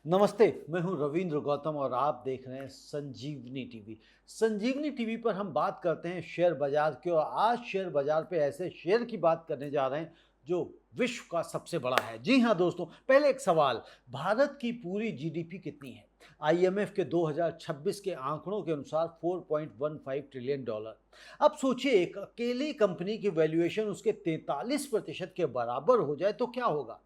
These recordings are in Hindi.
नमस्ते, मैं हूं रविंद्र गौतम और आप देख रहे हैं संजीवनी टीवी। संजीवनी टीवी पर हम बात करते हैं शेयर बाजार की और आज शेयर बाजार पे ऐसे शेयर की बात करने जा रहे हैं जो विश्व का सबसे बड़ा है। जी हां दोस्तों, पहले एक सवाल, भारत की पूरी जीडीपी कितनी है? आईएमएफ के 2026 के आंकड़ों के अनुसार 4.15 ट्रिलियन डॉलर। अब सोचिए, एक अकेली कंपनी की वैल्यूएशन उसके 43% के बराबर हो जाए तो क्या होगा?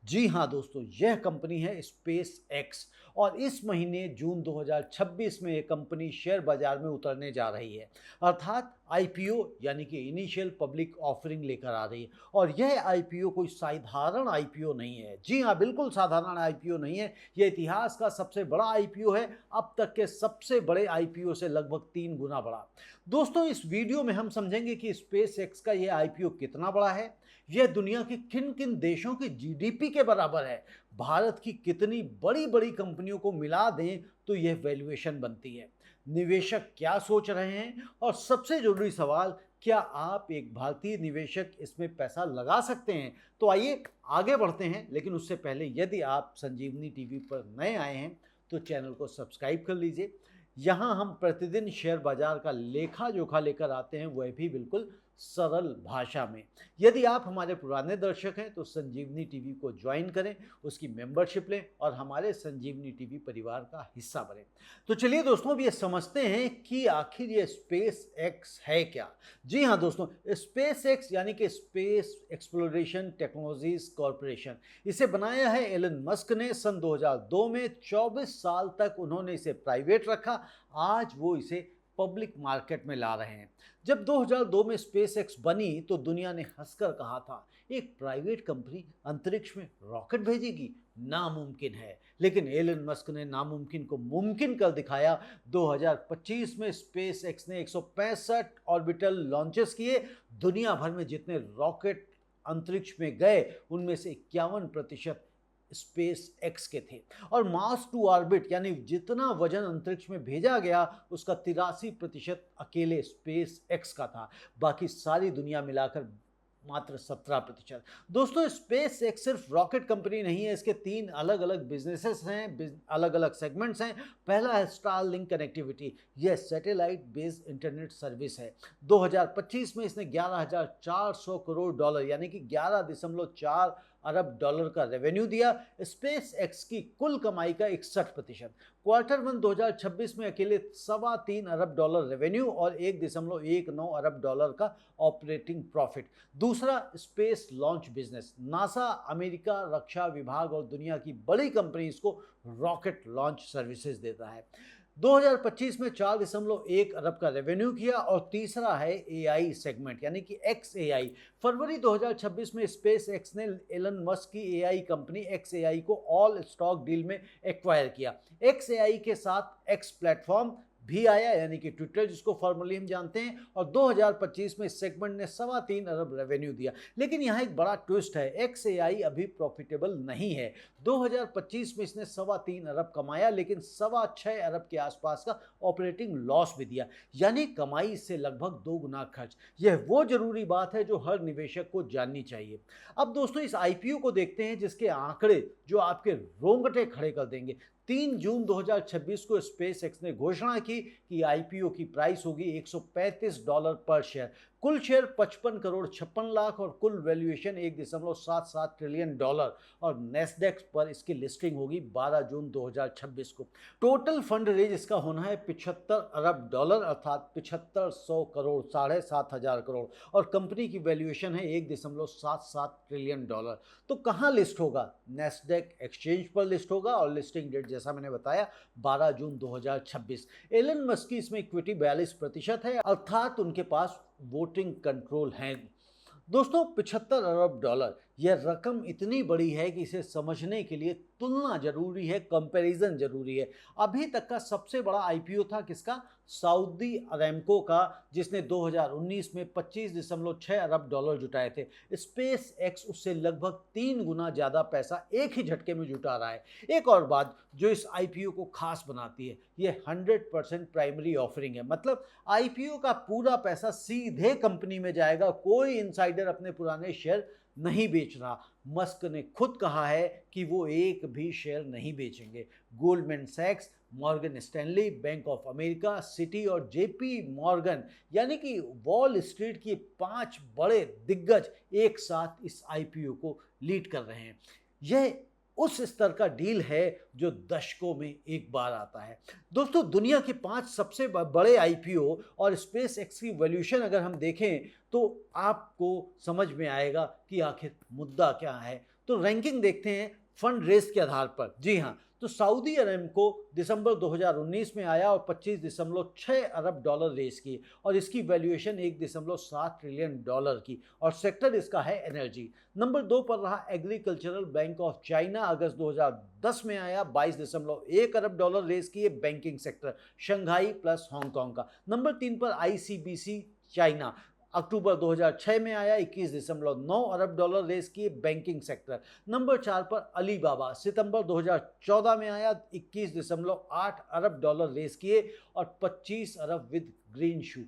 जी हाँ दोस्तों, यह कंपनी है स्पेस एक्स और इस महीने जून 2026 में यह कंपनी शेयर बाजार में उतरने जा रही है, अर्थात आईपीओ यानी कि इनिशियल पब्लिक ऑफरिंग लेकर आ रही है। और यह आईपीओ कोई साधारण आईपीओ नहीं है। जी हाँ, बिल्कुल साधारण आईपीओ नहीं है, यह इतिहास का सबसे बड़ा आईपीओ है, अब तक के सबसे बड़े आईपीओ से लगभग 3 गुना बड़ा। दोस्तों, इस वीडियो में हम समझेंगे कि स्पेस एक्स का यह आईपीओ कितना बड़ा है, यह दुनिया के किन किन देशों की जीडीपी के बराबर है, भारत की कितनी बड़ी बड़ी कंपनियों को मिला दें तो यह वैल्यूएशन बनती है, निवेशक क्या सोच रहे हैं और सबसे जरूरी सवाल, क्या आप एक भारतीय निवेशक इसमें पैसा लगा सकते हैं? तो आइए आगे बढ़ते हैं, लेकिन उससे पहले यदि आप संजीवनी टीवी पर नए आए हैं तो चैनल को सब्सक्राइब कर लीजिए। यहाँ हम प्रतिदिन शेयर बाजार का लेखा जोखा लेकर आते हैं, वह भी बिल्कुल सरल भाषा में। यदि आप हमारे पुराने दर्शक हैं तो संजीवनी टीवी को ज्वाइन करें, उसकी मेंबरशिप लें और हमारे संजीवनी टीवी परिवार का हिस्सा बनें। तो चलिए दोस्तों, अब ये समझते हैं कि आखिर ये स्पेस एक्स है क्या। जी हाँ दोस्तों, स्पेस एक्स यानी कि स्पेस एक्सप्लोरेशन टेक्नोलॉजीज कॉरपोरेशन, इसे बनाया है एलन मस्क ने सन 2002 में। 24 साल तक उन्होंने इसे प्राइवेट रखा, आज वो इसे पब्लिक मार्केट में ला रहे हैं। जब 2002 में स्पेस एक्स बनी तो दुनिया ने हंसकर कहा था, एक प्राइवेट कंपनी अंतरिक्ष में रॉकेट भेजेगी, नामुमकिन है। लेकिन एलन मस्क ने नामुमकिन को मुमकिन कर दिखाया। 2025 में स्पेस एक्स ने 165 ऑर्बिटल लॉन्चेस किए। दुनिया भर में जितने रॉकेट अंतरिक्ष में गए उनमें से 51% स्पेस एक्स के थे। और मास टू ऑर्बिट यानी जितना वजन अंतरिक्ष में भेजा गया उसका 83% अकेले स्पेस एक्स का था, बाकी सारी दुनिया मिलाकर मात्र 17%। दोस्तों, स्पेस एक्स सिर्फ रॉकेट कंपनी नहीं है, इसके 3 अलग अलग बिजनेसेस हैं, अलग अलग सेगमेंट्स हैं। पहला है स्टारलिंक कनेक्टिविटी, यह सैटेलाइट बेस्ड इंटरनेट सर्विस है। 2025 में इसने 11,400 करोड़ डॉलर यानी कि 11.4 अरब डॉलर का रेवेन्यू दिया। स्पेस एक्स की कुल कमाई का 61%। क्वार्टर 1 2026 में अकेले 3.25 अरब डॉलर रेवेन्यू और 1.19 अरब डॉलर का ऑपरेटिंग प्रॉफिट। दूसरा, space launch business, NASA America रक्षा विभाग और दुनिया की बड़ी कंपनीज को रॉकेट लॉन्च सर्विसेज देता है। 2025 में 4.1 अरब का रेवेन्यू किया। और तीसरा है एआई सेगमेंट यानी कि एक्स एआई। फरवरी 2026 में स्पेस एक्स ने एलन मस्क की एआई कंपनी एक्स एआई को ऑल स्टॉक डील में एक्वायर किया। एक्स एआई के साथ एक्स प्लेटफॉर्म भी आया यानी कि ट्विटर, जिसको फॉर्मली हम जानते हैं। और 2025 में इस सेगमेंट ने 3.25 अरब रेवेन्यू दिया। लेकिन यहाँ एक बड़ा ट्विस्ट है, एक्स एआई अभी प्रॉफिटेबल नहीं है। 2025 में इसने 3.25 अरब कमाया, लेकिन 6.25 अरब के आसपास का ऑपरेटिंग लॉस भी दिया, यानी कमाई से लगभग 2 गुना खर्च। यह वो जरूरी बात है जो हर निवेशक को जाननी चाहिए। अब दोस्तों, इस आईपीओ को देखते हैं जिसके आंकड़े जो आपके रोंगटे खड़े कर देंगे। 3 जून 2026 को स्पेस एक्स ने घोषणा की कि आईपीओ की प्राइस होगी $135 पर शेयर। कुल शेयर 55 करोड़ 56 लाख और कुल वैल्यूएशन 1.77 ट्रिलियन डॉलर। और नेस्डेक्स पर इसकी लिस्टिंग होगी 12 जून 2026 को। टोटल फंड रेज इसका होना है 75 अरब डॉलर अर्थात 7500 करोड़, 7,500 करोड़। और कंपनी की वैल्यूएशन है 1.77 ट्रिलियन डॉलर। तो कहाँ लिस्ट होगा? नेस्डेक एक्सचेंज पर लिस्ट होगा और लिस्टिंग डेट जैसा मैंने बताया 12 जून 2026। एलन मस्क की इसमें इक्विटी 42% है, अर्थात उनके पास वोटिंग कंट्रोल है। दोस्तों, 75 अरब डॉलर, यह रकम इतनी बड़ी है कि इसे समझने के लिए तुलना जरूरी है, कंपैरिजन जरूरी है। अभी तक का सबसे बड़ा आईपीओ था किसका? सऊदी अरेमको का, जिसने 2019 में 25.6 अरब डॉलर जुटाए थे। स्पेस एक्स उससे लगभग 3 गुना ज्यादा पैसा एक ही झटके में जुटा रहा है। एक और बात जो इस आईपीओ को खास बनाती है, यह 100% प्राइमरी ऑफरिंग है, मतलब आईपीओ का पूरा पैसा सीधे कंपनी में जाएगा, कोई इनसाइडर अपने पुराने शेयर नहीं बेच रहा। मस्क ने खुद कहा है कि वो एक भी शेयर नहीं बेचेंगे। गोल्डमैन सैक्स, Morgan Stanley, Bank of America, Citi और जेपी मॉर्गन यानी कि वॉल स्ट्रीट के 5 बड़े दिग्गज एक साथ इस आईपीओ को लीड कर रहे हैं। यह उस स्तर का डील है जो दशकों में एक बार आता है। दोस्तों, दुनिया के 5 सबसे बड़े आईपीओ और स्पेस एक्स की वैल्यूएशन अगर हम देखें तो आपको समझ में आएगा कि आखिर मुद्दा क्या है। तो रैंकिंग देखते हैं फंड रेज के आधार पर। जी हाँ, तो सऊदी अरेमको दिसंबर 2019 में आया और 25.6 अरब डॉलर रेज किए और इसकी वैल्यूएशन 1.7 ट्रिलियन डॉलर की, और सेक्टर इसका है एनर्जी। नंबर 2 पर रहा एग्रीकल्चरल बैंक ऑफ चाइना, अगस्त 2010 में आया, 22.1 अरब डॉलर रेज किए, banking sector Shanghai plus Hong Kong का। नंबर 3 पर आईसीबीसी चाइना, अक्टूबर 2006 में आया, 21.9 अरब डॉलर रेज किए, बैंकिंग सेक्टर। नंबर 4 पर अलीबाबा, सितंबर 2014 में आया, 21.8 अरब डॉलर रेज किए और 25 अरब with greenshoe,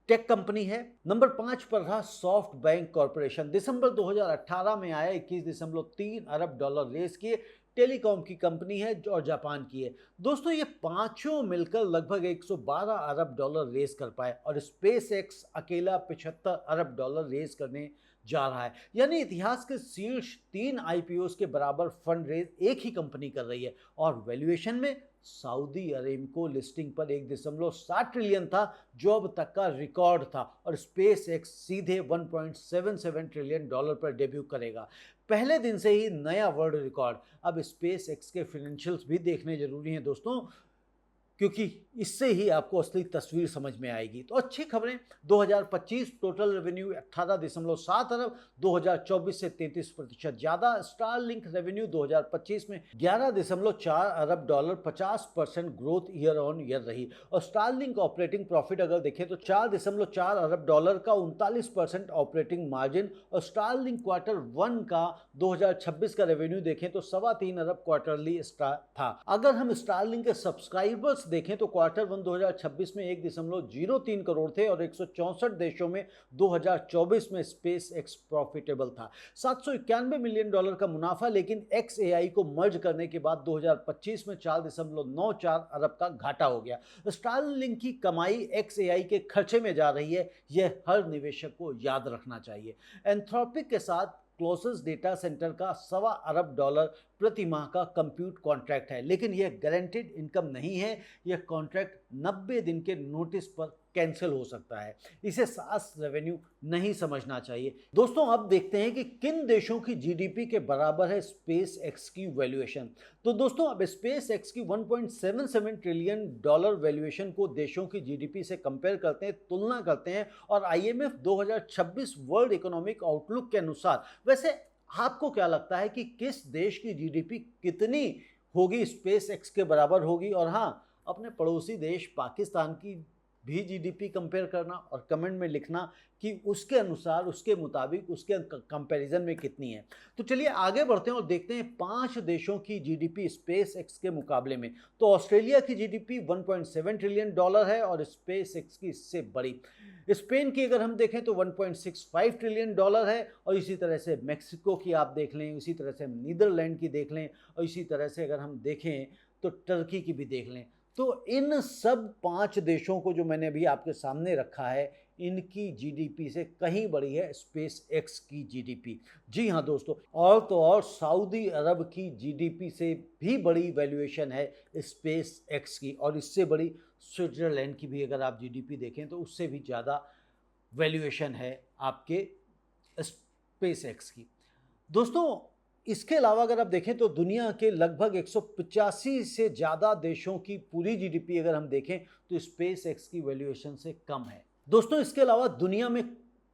tech company है। नंबर 5 पर रहा सॉफ्ट बैंक कॉर्पोरेशन, दिसंबर 2018 में आया, 21.3 अरब डॉलर रेज किए, टेलीकॉम की कंपनी है और जापान की है। दोस्तों, ये पांचों मिलकर लगभग 112 अरब डॉलर रेज कर पाए और स्पेस एक्स अकेला 75 अरब डॉलर रेज करने जा रहा है। यानी इतिहास के शीर्ष 3 आईपीओस के बराबर फंड रेज एक ही कंपनी कर रही है और वैल्यूएशन में सऊदी अरेमको लिस्टिंग पर 1.7 ट्रिलियन था, जो अब तक का रिकॉर्ड था, और स्पेस एक्स सीधे 1.77 ट्रिलियन डॉलर पर डेब्यू करेगा। पहले दिन से ही नया वर्ल्ड रिकॉर्ड। अब स्पेस एक्स के फाइनेंशियल्स भी देखने जरूरी हैं दोस्तों, क्योंकि इससे ही आपको असली तस्वीर समझ में आएगी। तो अच्छी खबरें, 2025 टोटल रेवेन्यू 18.7 अरब, 2024 से 33% ज़्यादा। स्टारलिंक रेवेन्यू 2025 में 11.4 अरब dollar, 50% growth year on year रही। और स्टारलिंक ऑपरेटिंग प्रॉफिट अगर देखें तो 4.4 अरब डॉलर का 39% ऑपरेटिंग मार्जिन। और स्टारलिंक क्वार्टर 1 का 2026 का रेवेन्यू देखें तो 3.25 अरब क्वार्टरली था। अगर हम स्टारलिंक के सब्सक्राइबर्स देखें तो क्वार्टर 1 2026 में 1.03 करोड़ थे और 164 देशों में 2024 में स्पेस एक्स प्रॉफिटेबल था। 791 मिलियन डॉलर का मुनाफा, लेकिन XAI को मर्ज करने के बाद 2025 में 4.94 अरब का घाटा हो गया। स्टारलिंक की कमाई XAI के खर्चे में जा रही है, यह हर निवेशक को याद रखना चाहिए। एंथ्रोपिक के साथ क्लोसस डेटा सेंटर का 1.25 अरब डॉलर प्रति माह का कंप्यूट कॉन्ट्रैक्ट है, लेकिन यह गारंटेड इनकम नहीं है। यह कॉन्ट्रैक्ट 90 दिन के नोटिस पर कैंसिल हो सकता है। इसे सास रेवेन्यू नहीं समझना चाहिए। दोस्तों, अब देखते हैं कि किन देशों की जीडीपी के बराबर है स्पेस एक्स की वैल्यूएशन। तो दोस्तों, अब स्पेस एक्स की 1.77 ट्रिलियन डॉलर वैल्यूएशन को देशों की जीडीपी से कंपेयर करते हैं, तुलना करते हैं, और IMF 2026 वर्ल्ड इकोनॉमिक आउटलुक के अनुसार, वैसे आपको क्या लगता है कि किस देश की जीडीपी कितनी होगी स्पेस एक्स के बराबर होगी? और हाँ, अपने पड़ोसी देश पाकिस्तान की भी जीडीपी कंपेयर करना और कमेंट में लिखना कि उसके अनुसार, उसके मुताबिक, उसके कंपैरिजन में कितनी है। तो चलिए आगे बढ़ते हैं और देखते हैं 5 देशों की जीडीपी स्पेस एक्स के मुकाबले में। तो ऑस्ट्रेलिया की जीडीपी 1.7 ट्रिलियन डॉलर है और स्पेस एक्स की इससे बड़ी। स्पेन की अगर हम देखें तो 1.65 ट्रिलियन डॉलर है, और इसी तरह से मैक्सिको की आप देख लें, इसी तरह से नीदरलैंड की देख लें, और इसी तरह से अगर हम देखें तो टर्की की भी देख लें। तो इन सब 5 देशों को जो मैंने अभी आपके सामने रखा है, इनकी जीडीपी से कहीं बड़ी है स्पेस एक्स की जीडीपी। जी हाँ दोस्तों, और तो और सऊदी अरब की जीडीपी से भी बड़ी वैल्यूएशन है स्पेस एक्स की, और इससे बड़ी स्विट्जरलैंड की भी अगर आप जीडीपी देखें तो उससे भी ज़्यादा वैल्यूएशन है आपके स्पेस एक्स की। दोस्तों, इसके अलावा अगर आप देखें तो दुनिया के लगभग 185 से ज़्यादा देशों की पूरी जीडीपी अगर हम देखें तो स्पेस एक्स की वैल्यूएशन से कम है। दोस्तों, इसके अलावा दुनिया में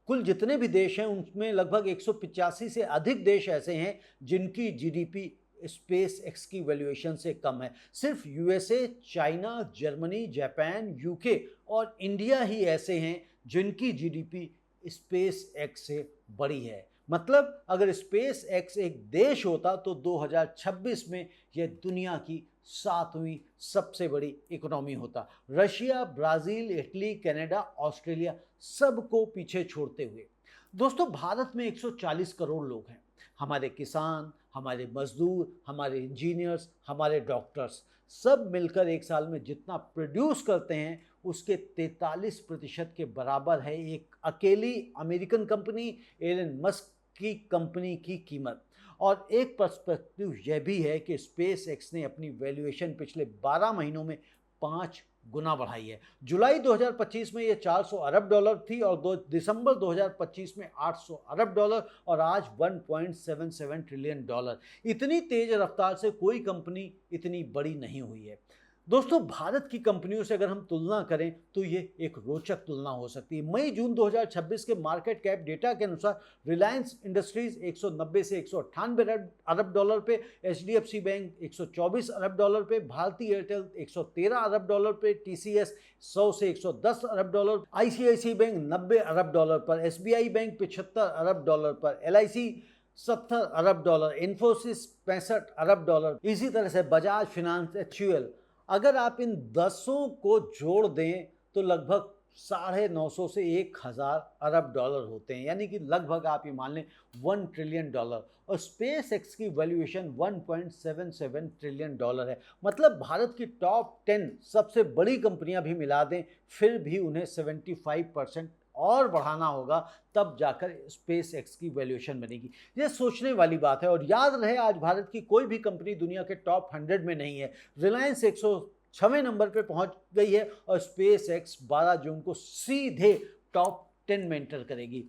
कुल जितने भी देश हैं उनमें लगभग 185 से अधिक देश ऐसे हैं जिनकी जीडीपी स्पेस एक्स की वैल्यूएशन से कम है। सिर्फ USA, China, Germany, Japan, UK और इंडिया ही ऐसे हैं जिनकी जीडीपी स्पेस एक्स से बड़ी है। मतलब अगर स्पेस एक्स एक देश होता तो 2026 में यह दुनिया की 7वीं सबसे बड़ी इकोनॉमी होता, Russia, Brazil, Italy, Canada, Australia सबको पीछे छोड़ते हुए। दोस्तों, भारत में 140 करोड़ लोग हैं। हमारे किसान, हमारे मजदूर, हमारे इंजीनियर्स, हमारे डॉक्टर्स सब मिलकर एक साल में जितना प्रोड्यूस करते हैं उसके 43% के बराबर है एक अकेली अमेरिकन कंपनी एलन मस्क की कंपनी की कीमत। और एक पर्सपेक्टिव यह भी है कि स्पेस एक्स ने अपनी वैल्यूएशन पिछले 12 महीनों में 5 गुना बढ़ाई है। जुलाई 2025 में ये 400 अरब डॉलर थी और दिसंबर 2025 में 800 अरब डॉलर और आज 1.77 ट्रिलियन डॉलर। इतनी तेज रफ्तार से कोई कंपनी इतनी बड़ी नहीं हुई है। दोस्तों, भारत की कंपनियों से अगर हम तुलना करें तो ये एक रोचक तुलना हो सकती है। मई जून 2026 के मार्केट कैप डेटा के अनुसार रिलायंस इंडस्ट्रीज 190 से 198 अरब डॉलर पे, एचडीएफसी बैंक 124 अरब डॉलर पे, भारती एयरटेल 113 अरब डॉलर पे, टीसीएस 100 से 110 अरब डॉलर, आईसीआईसी बैंक 90 अरब डॉलर पर, एसबीआई बैंक 75 अरब डॉलर पर, एलआईसी 70 अरब डॉलर, इन्फोसिस 65 अरब डॉलर। इसी तरह से बजाज फाइनेंस, एचयूएल, अगर आप इन 10 को जोड़ दें तो लगभग 950 से 1000 अरब डॉलर होते हैं, यानी कि लगभग आप ये मान लें 1 ट्रिलियन डॉलर। और स्पेस एक्स की वैल्यूएशन 1.77 ट्रिलियन डॉलर है। मतलब भारत की टॉप 10 सबसे बड़ी कंपनियां भी मिला दें फिर भी उन्हें 75% और बढ़ाना होगा, तब जाकर स्पेस एक्स की वैल्यूएशन बनेगी। ये सोचने वाली बात है। और याद रहे, आज भारत की कोई भी कंपनी दुनिया के टॉप 100 में नहीं है। रिलायंस 106वें नंबर पे पहुंच गई है और स्पेस एक्स 12 जून को सीधे टॉप 10 में एंटर करेगी।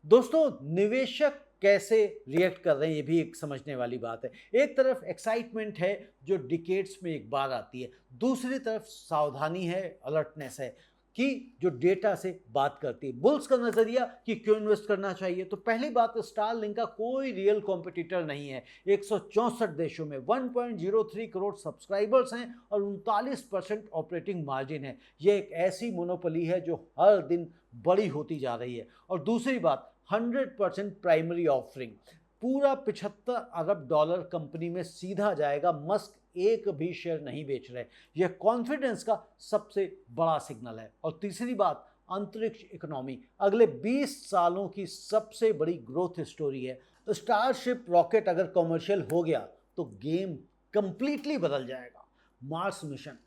दोस्तों, निवेशक कैसे रिएक्ट कर रहे हैं ये भी एक समझने वाली बात है। एक तरफ एक्साइटमेंट है जो डिकेड्स में एक बार आती है, दूसरी तरफ सावधानी है, अलर्टनेस है कि जो डेटा से बात करती है। बुल्स का नजरिया कि क्यों इन्वेस्ट करना चाहिए, तो पहली बात, स्टारलिंक का कोई रियल कॉम्पिटिटर नहीं है। 164 देशों में 1.03 करोड़ सब्सक्राइबर्स हैं और 39% ऑपरेटिंग मार्जिन है। यह एक ऐसी मोनोपोली है जो हर दिन बड़ी होती जा रही है। और दूसरी बात, 100% प्राइमरी ऑफरिंग, पूरा 75 अरब डॉलर कंपनी में सीधा जाएगा। मस्क एक भी शेयर नहीं बेच रहे। यह कॉन्फिडेंस का सबसे बड़ा सिग्नल है। और तीसरी बात, अंतरिक्ष इकोनॉमी अगले 20 सालों की सबसे बड़ी ग्रोथ स्टोरी है। स्टारशिप रॉकेट अगर कॉमर्शियल हो गया तो गेम कंप्लीटली बदल जाएगा। Mars mission,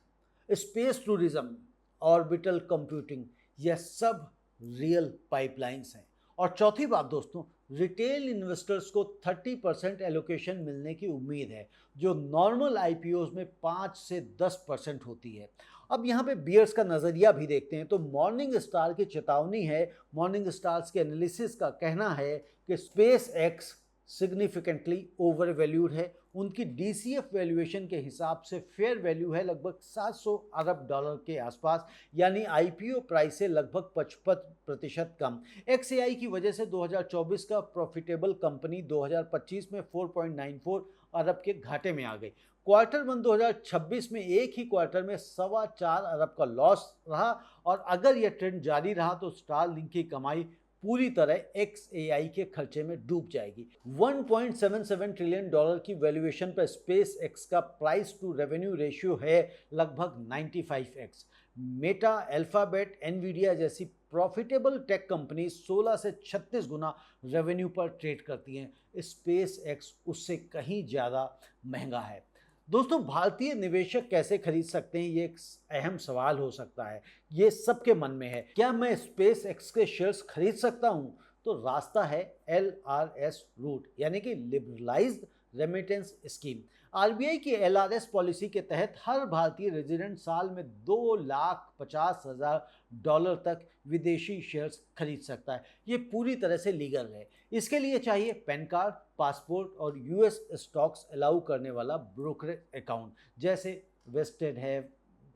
space tourism, orbital computing, यह सब रियल पाइपलाइंस हैं। और चौथी बात दोस्तों, रिटेल इन्वेस्टर्स को 30% एलोकेशन मिलने की उम्मीद है, जो नॉर्मल आईपीओज में 5 से 10% होती है। अब यहाँ पे बियर्स का नज़रिया भी देखते हैं तो मॉर्निंग स्टार की चेतावनी है। मॉर्निंग स्टार्स के एनालिसिस का कहना है कि space x significantly over valued है। उनकी डीसीएफ वैल्यूएशन के हिसाब से फेयर वैल्यू है लगभग 700 अरब डॉलर के आसपास, यानी आईपीओ प्राइस से लगभग 55% कम। एक्सएआई की वजह से 2024 का प्रॉफिटेबल कंपनी 2025 में 4.94 अरब के घाटे में आ गई। क्वार्टर 1 2026 में एक ही क्वार्टर में 4.25 अरब का लॉस रहा। और अगर यह ट्रेंड जारी रहा तो स्टारलिंक की कमाई पूरी तरह एक्सएआई के खर्चे में डूब जाएगी। 1.77 ट्रिलियन डॉलर की वैल्यूएशन पर स्पेस एक्स का प्राइस टू रेवेन्यू रेशियो है लगभग 95x। मेटा, अल्फाबेट, एनवीडिया जैसी प्रॉफिटेबल टेक कंपनी 16 से 36 गुना रेवेन्यू पर ट्रेड करती हैं। स्पेस एक्स उससे कहीं ज़्यादा महंगा है। दोस्तों, भारतीय निवेशक कैसे खरीद सकते हैं, ये एक अहम सवाल हो सकता है। ये सबके मन में है, क्या मैं स्पेस एक्स के शेयर्स खरीद सकता हूँ? तो रास्ता है LRS रूट, यानी कि लिबरलाइज्ड रेमिटेंस स्कीम। आरबीआई की LRS पॉलिसी के तहत हर भारतीय रेजिडेंट साल में $2,50,000 तक विदेशी शेयर्स खरीद सकता है। ये पूरी तरह से लीगल है। इसके लिए चाहिए पैन कार्ड, पासपोर्ट और यूएस स्टॉक्स अलाउ करने वाला ब्रोकरेज अकाउंट, जैसे वेस्टेड है,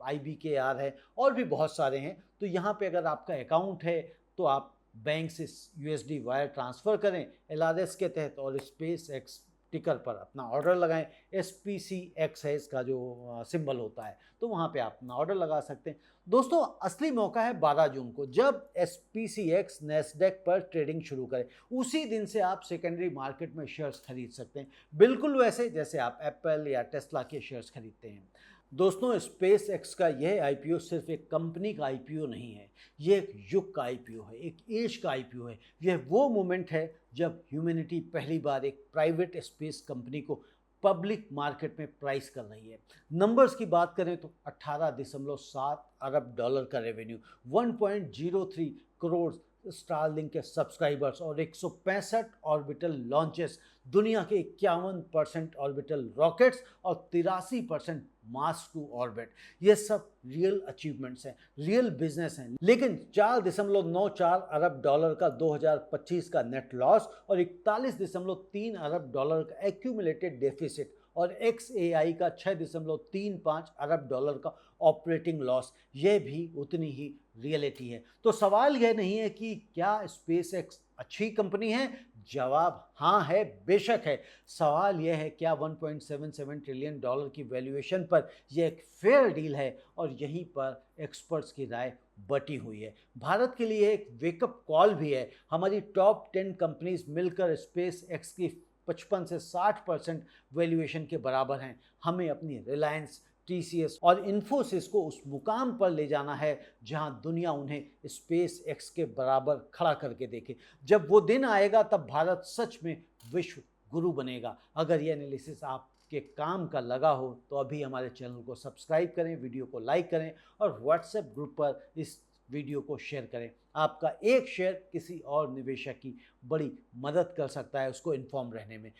IBKR है और भी बहुत सारे हैं। तो यहाँ पे अगर आपका अकाउंट है तो आप बैंक से USD वायर ट्रांसफ़र करें LRS के तहत और स्पेस एक्स टिकर पर अपना ऑर्डर लगाएं। SPCX है इसका जो सिंबल होता है, तो वहाँ पे आप अपना ऑर्डर लगा सकते हैं। दोस्तों, असली मौका है 12 जून को, जब SPCX नैस्डैक पर ट्रेडिंग शुरू करे। उसी दिन से आप सेकेंडरी मार्केट में शेयर्स खरीद सकते हैं, बिल्कुल वैसे जैसे आप एप्पल या टेस्ला के शेयर्स खरीदते हैं। दोस्तों, स्पेस एक्स का यह आईपीओ सिर्फ एक कंपनी का आईपीओ नहीं है, ये एक युग का आईपीओ है, एक एज का आईपीओ है। यह वो मोमेंट है जब ह्यूमैनिटी पहली बार एक प्राइवेट स्पेस कंपनी को पब्लिक मार्केट में प्राइस कर रही है। नंबर्स की बात करें तो 18.7 अरब डॉलर का रेवेन्यू, 1.03 करोड़ स्टारलिंक के सब्सक्राइबर्स और 165 ऑर्बिटल लॉन्चेस, दुनिया के 51% ऑर्बिटल रॉकेट्स और 83% मास टू ऑर्बिट। ये सब रियल अचीवमेंट्स हैं, रियल बिजनेस हैं। लेकिन 4.94 अरब डॉलर का 2025 का नेट लॉस और 41.3 अरब डॉलर का एक्यूमुलेटेड डेफिसिट और XAI का 6.35 अरब डॉलर का ऑपरेटिंग लॉस, यह भी उतनी ही रियलिटी है। तो सवाल यह नहीं है कि क्या स्पेस एक्स अच्छी कंपनी है, जवाब हाँ है, बेशक है। सवाल यह है क्या 1.77 ट्रिलियन डॉलर की वैल्यूएशन पर यह एक फेयर डील है, और यहीं पर एक्सपर्ट्स की राय बटी हुई है। भारत के लिए एक वेकअप कॉल भी है। हमारी टॉप 10 कंपनीज मिलकर स्पेस एक्स की 55 से 60% वैल्यूएशन के बराबर हैं। हमें अपनी रिलायंस, TCS और इन्फोसिस को उस मुकाम पर ले जाना है जहां दुनिया उन्हें स्पेस एक्स के बराबर खड़ा करके देखे। जब वो दिन आएगा तब भारत सच में विश्व गुरु बनेगा। अगर ये एनालिसिस आपके काम का लगा हो तो अभी हमारे चैनल को सब्सक्राइब करें, वीडियो को लाइक करें और व्हाट्सएप ग्रुप पर इस वीडियो को शेयर करें। आपका एक शेयर किसी और निवेशक की बड़ी मदद कर सकता है उसको इन्फॉर्म रहने में,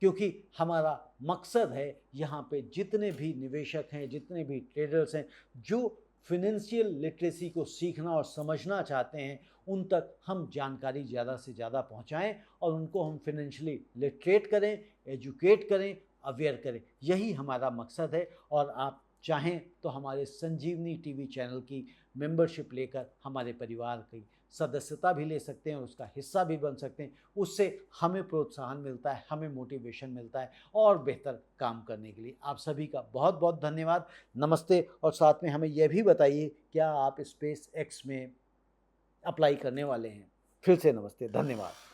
क्योंकि हमारा मकसद है यहाँ पे जितने भी निवेशक हैं, जितने भी ट्रेडर्स हैं जो फिनेंशियल लिटरेसी को सीखना और समझना चाहते हैं, उन तक हम जानकारी ज़्यादा से ज़्यादा पहुँचाएं और उनको हम फिनेंशियली लिटरेट करें, एजुकेट करें, अवेयर करें। यही हमारा मकसद है। और आप चाहें तो हमारे संजीवनी टीवी चैनल की मेंबरशिप लेकर हमारे परिवार की सदस्यता भी ले सकते हैं और उसका हिस्सा भी बन सकते हैं। उससे हमें प्रोत्साहन मिलता है, हमें मोटिवेशन मिलता है और बेहतर काम करने के लिए। आप सभी का बहुत बहुत धन्यवाद, नमस्ते। और साथ में हमें यह भी बताइए क्या आप स्पेस एक्स में अप्लाई करने वाले हैं। फिर से नमस्ते, धन्यवाद।